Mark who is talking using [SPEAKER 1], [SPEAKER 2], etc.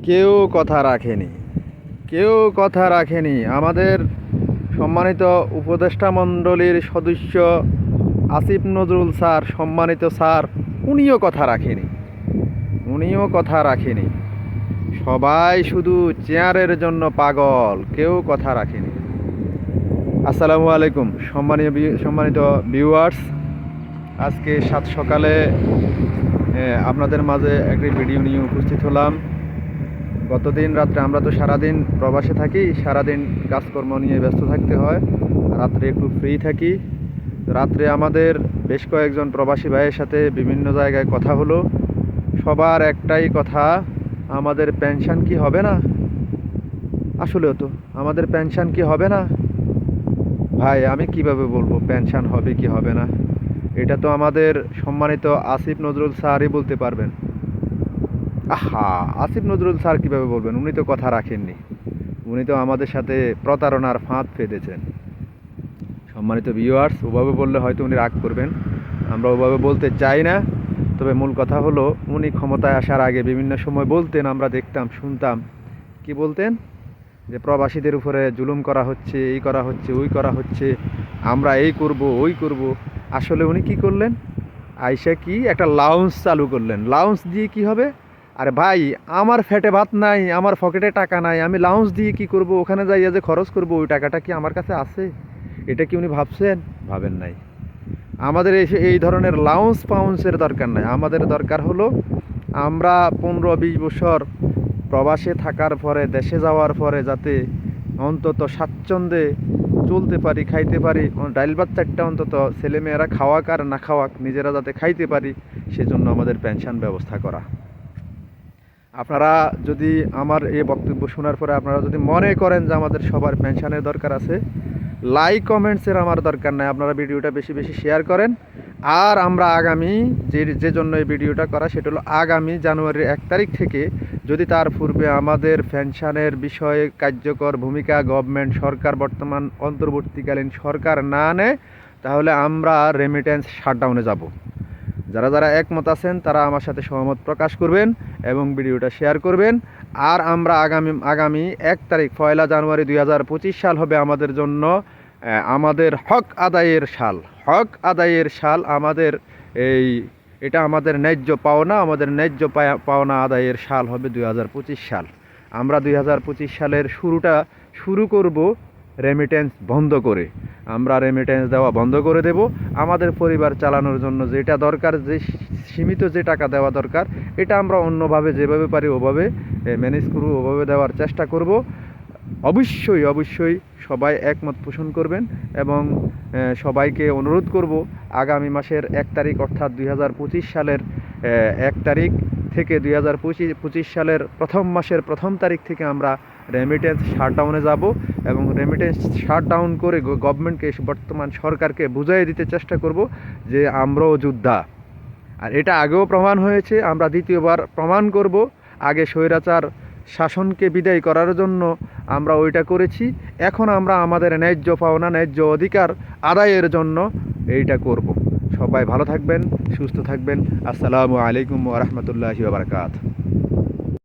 [SPEAKER 1] কেউ কথা রাখেনি, কেউ কথা রাখেনি। আমাদের সম্মানিত উপদেষ্টা মণ্ডলীর সদস্য আসিফ নজরুল স্যার, সম্মানিত স্যার, উনিও কথা রাখেনি, উনিও কথা রাখেনি। সবাই শুধু চেয়ারের জন্য পাগল, কেউ কথা রাখেনি। আসসালামু আলাইকুম সম্মানিত ভিউয়ার্স, আজকে সাত সকালে আপনাদের মাঝে একটি ভিডিও নিয়ে উপস্থিত হলাম। গতদিন রাত্রে আমরা তো সারাদিন প্রবাসে থাকি, সারাদিন কাজকর্ম নিয়ে ব্যস্ত থাকতে হয়, রাত্রে একটু ফ্রি থাকি। রাত্রে আমাদের বেশ কয়েকজন প্রবাসী ভাইয়ের সাথে বিভিন্ন জায়গায় কথা হলো। সবার একটাই কথা, আমাদের পেনশন কি হবে না? আসলেও তো আমাদের পেনশন কি হবে না? ভাই, আমি কিভাবে বলবো পেনশন হবে কি হবে না? এটা তো আমাদের সম্মানিত আসিফ নজরুল স্যারই বলতে পারবেন। আহা, আসিফ নজরুল স্যার কীভাবে বলবেন? উনি তো কথা রাখেননি, উনি তো আমাদের সাথে প্রতারণার ফাঁদ পেতেছেন। সম্মানিত ভিউয়ার্স, ওভাবে বললে হয়তো উনি রাগ করবেন, আমরা ওভাবে বলতে চাই না। তবে মূল কথা হলো, উনি ক্ষমতায় আসার আগে বিভিন্ন সময় বলতেন, আমরা দেখতাম, শুনতাম। কি বলতেন? যে প্রবাসীদের উপরে জুলুম করা হচ্ছে, এই করা হচ্ছে, ওই করা হচ্ছে, আমরা এই করব, ওই করব। আসলে উনি কি করলেন? আইসা কি একটা লাউঞ্জ চালু করলেন। লাউঞ্জ দিয়ে কি হবে? আরে ভাই, আমার ফ্যাটে ভাত নাই, আমার পকেটে টাকা নাই, আমি লাউঞ্জ দিয়ে কি করব? ওখানে যাইয়া যে খরচ করব, ওই টাকাটা কি আমার কাছে আছে? এটা কি উনি ভাবছেন? ভাবেন নাই। আমাদের এই ধরনের লাউঞ্জ পাউন্সের দরকার নাই। আমাদের দরকার হলো, আমরা 15-20 বছর প্রবাসে থাকার পরে, দেশে যাওয়ার পরে যাতে অন্তত স্বাচ্ছন্দ্যে চলতে পারি, খাইতে পারি। ডাইল ভাত চারটা অন্তত ছেলেমেয়েরা খাওয়াক আর না খাওয়াক, নিজেরা যাতে খাইতে পারি, সেজন্য আমাদের পেনশন ব্যবস্থা করা। আপনারা যদি আমার এই বক্তব্য শোনার পরে আপনারা যদি মনে করেন যে আমাদের সবার পেনশনের দরকার আছে, লাইক কমেন্টসের আমার দরকার নাই, আপনারা ভিডিওটা বেশি বেশি শেয়ার করেন। আর আমরা আগামী যে জন্য এই ভিডিওটা করা, সেটা হলো আগামী জানুয়ারির 1 তারিখ থেকে, যদি তার পূর্বে আমাদের পেনশনের বিষয়ে কার্যকর ভূমিকা গভর্নমেন্ট সরকার, বর্তমান অন্তর্বর্তীকালীন সরকার না নেয়, তাহলে আমরা রেমিটেন্স শাটডাউনে যাব। যারা যারা একমত আছেন তারা আমার সাথে সহমত প্রকাশ করবেন এবং ভিডিওটা শেয়ার করবেন। আর আমরা আগামী 1 তারিখ, 1 জানুয়ারি 2025 সাল হবে আমাদের জন্য আমাদের হক আদায়ের সাল। হক আদায়ের সাল আমাদের এটা আমাদের ন্যায্য পাওনা, আমাদের ন্যায্য পাওনা আদায়ের সাল হবে 2025 সাল। আমরা 2025 সালের শুরু করব রেমিটেন্স বন্ধ করে। আমরা রেমিটেন্স দেওয়া বন্ধ করে দেব। আমাদের পরিবার চালানোর জন্য যেটা দরকার, যে সীমিত যে টাকা দেওয়া দরকার, এটা আমরা অন্যভাবে যেভাবে পারি ওভাবে ম্যানেজ করব, ওভাবে দেওয়ার চেষ্টা করব। অবশ্যই অবশ্যই সবাই একমত পোষণ করবেন এবং সবাইকে অনুরোধ করব, আগামী মাসের 1 তারিখ অর্থাৎ 2025 সালের 1 তারিখ থেকে 2025 সালের প্রথম মাসের 1 তারিখ থেকে আমরা রেমিটেন্স শাটডাউনে যাব এবং রেমিটেন্স শাটডাউন করে গভর্নমেন্টকে, বর্তমান সরকারকে বুঝিয়ে দিতে চেষ্টা করব যে আমরাও যোদ্ধা। আর এটা আগেও প্রমাণ হয়েছে, আমরা দ্বিতীয়বার প্রমাণ করব। আগে স্বৈরাচার শাসনকে বিদায় করার জন্য আমরা ওইটা করেছি, এখন আমরা আমাদের ন্যায্য পাওনা, ন্যায্য অধিকার আদায়ের জন্য এইটা করব। সবাই ভালো থাকবেন, সুস্থ থাকবেন। আসসালামু আলাইকুম ওয়া রাহমাতুল্লাহি ওয়া বারাকাতুহু।